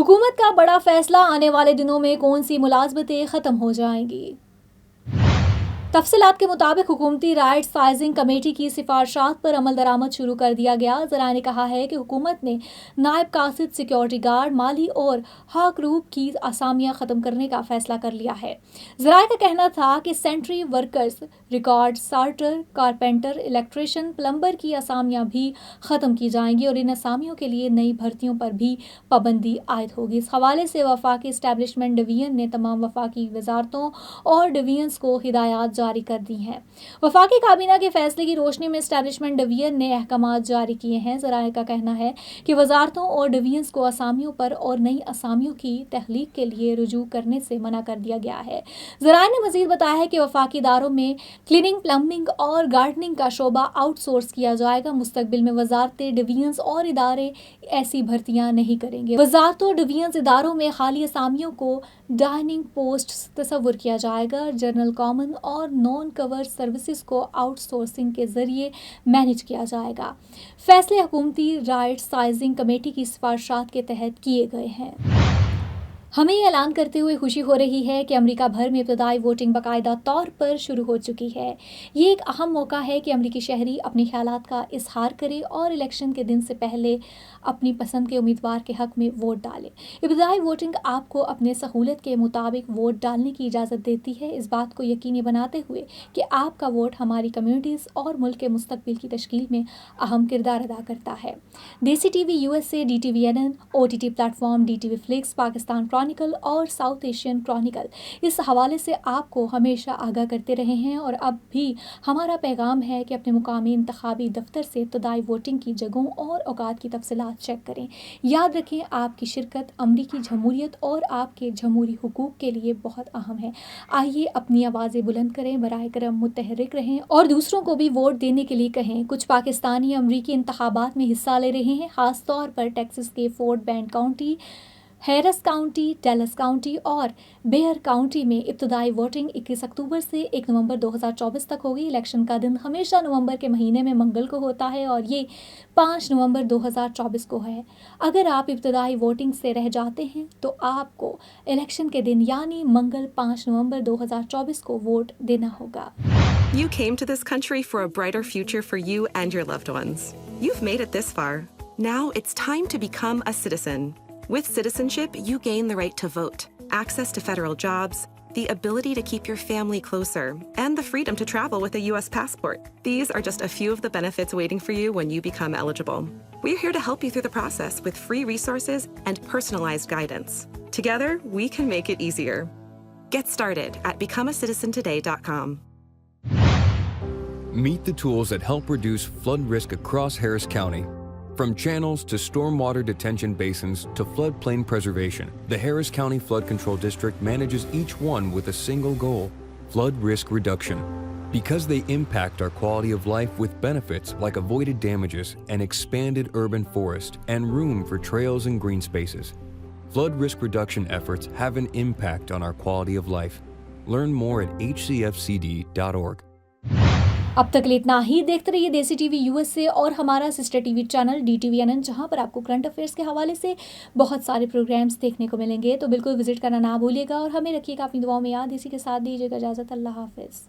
हुकूमत का बड़ा फैसला, आने वाले दिनों में कौन सी मुलाजमतें ख़त्म हो जाएंगी। तफसीलात के मुताबिक हुकूमती राइट साइजिंग कमेटी की सिफारिशात पर अमल दरामद शुरू कर दिया गया। ज़राए ने कहा है कि हुकूमत ने नायब कासिद, सिक्योरिटी गार्ड, माली और हाक ग्रुप की असामियाँ ख़त्म करने का फ़ैसला कर लिया है। ज़राए का कहना था कि sentry workers, record sorter, carpenter, electrician, plumber की असामियाँ भी ख़त्म की जाएंगी और इन असामियों के लिए नई भर्तियों पर भी पाबंदी आयद होगी। इस हवाले से वफाकी इस्टेब्लिशमेंट डिवीजन ने तमाम वफाकी वजारतों और डिवीजन्स को हिदायत जारी कर दी हैं। वफाकी काबीना के फैसले की रोशनी में एस्टेब्लिशमेंट डिवीजन ने अहकामात जारी किए हैं। ज़राए का कहना है कि वजारतों और डिवीजन्स को असामियों पर और नई असामियों की तहलीक के लिए रुजू करने से मना कर दिया गया है। ज़राए ने मजीद बताया है कि वफाकी इदारों में क्लीनिंग, प्लम्बिंग और गार्डनिंग का शोबा आउटसोर्स किया जाएगा। मुस्तकबिल में वजारतें, डिवीजन्स और इदारे ऐसी भर्तियां नहीं करेंगे। वजारतों और डिवीजन्स इदारों में खाली असामियों को डाइनिंग पोस्ट तस्वुर किया जाएगा। जनरल कॉमन और नॉन कवर सर्विसेज को आउटसोर्सिंग के जरिए मैनेज किया जाएगा। फैसले हुकूमती राइट साइजिंग कमेटी की सिफारिशात के तहत किए गए हैं। हमें ये ऐलान करते हुए खुशी हो रही है कि अमेरिका भर में इब्तदाई वोटिंग बाकायदा तौर पर शुरू हो चुकी है। ये एक अहम मौका है कि अमेरिकी शहरी अपने ख्यालात का इजहार करें और इलेक्शन के दिन से पहले अपनी पसंद के उम्मीदवार के हक में वोट डालें। इब्तदाई वोटिंग आपको अपने सहूलत के मुताबिक वोट डालने की इजाज़त देती है, इस बात को यकीनी बनाते हुए कि आपका वोट हमारी कम्यूनिटीज़ और मुल्क के मुस्तकबिल की तश्कील में अहम किरदार अदा करता है। देसी TV USA, DTVNN, OTT platform DTV flix, Pakistan Chronicle और साउथ एशियन क्रॉनिकल इस हवाले से आपको हमेशा आगाह करते रहे हैं और अब भी हमारा पैगाम है कि अपने मुकामी इंतखाबी दफ्तर से इब्तदाई वोटिंग की जगहों और औकात की तफसीलात चेक करें। याद रखें, आपकी शिरकत अमरीकी जमहूरियत और आपके जमहूरी हुकूक के लिए बहुत अहम है। आइए अपनी आवाज़ें बुलंद करें, बराए करम मुतहर्रिक रहें और दूसरों को भी वोट देने के लिए कहें। कुछ पाकिस्तानी अमरीकी इंतखाबात में हिस्सा ले रहे हैं, ख़ास तौर पर टेक्सास के fort bend county, Harris county, Dallas county और बेयर काउंटी में इब्तदाई वोटिंग 21 अक्टूबर से 1 नवंबर 2024 तक होगी। इलेक्शन का दिन हमेशा नवंबर के महीने में मंगल को होता है और ये 5 नवंबर 2024 को है। अगर आप इब्तदाई वोटिंग से रह जाते हैं तो आपको इलेक्शन के दिन यानी मंगल 5 नवंबर 2024 को वोट देना होगा। You came to this country for a brighter future for you and your loved ones. You've made it this far. Now it's time to become a citizen. With citizenship, you gain the right to vote, access to federal jobs, the ability to keep your family closer, and the freedom to travel with a U.S. passport. These are just a few of the benefits waiting for you when you become eligible. We're here to help you through the process with free resources and personalized guidance. Together, we can make it easier. Get started at becomeacitizentoday.com. Meet the tools that help reduce flood risk across Harris County. From channels to stormwater detention basins to floodplain preservation, the Harris County Flood Control District manages each one with a single goal: flood risk reduction. Because they impact our quality of life with benefits like avoided damages, an expanded urban forest, and room for trails and green spaces. Flood risk reduction efforts have an impact on our quality of life. Learn more at hcfcd.org. अब तक इतना ही। देखते रहिए देसी TV USA और हमारा sister TV channel DTVNN, जहां पर आपको करंट अफेयर्स के हवाले से बहुत सारे प्रोग्राम्स देखने को मिलेंगे। तो बिल्कुल विजिट करना ना भूलिएगा और हमें रखिएगा अपनी दुआओं में याद। इसी के साथ दीजिएगा इजाज़त। अल्लाह हाफिज़।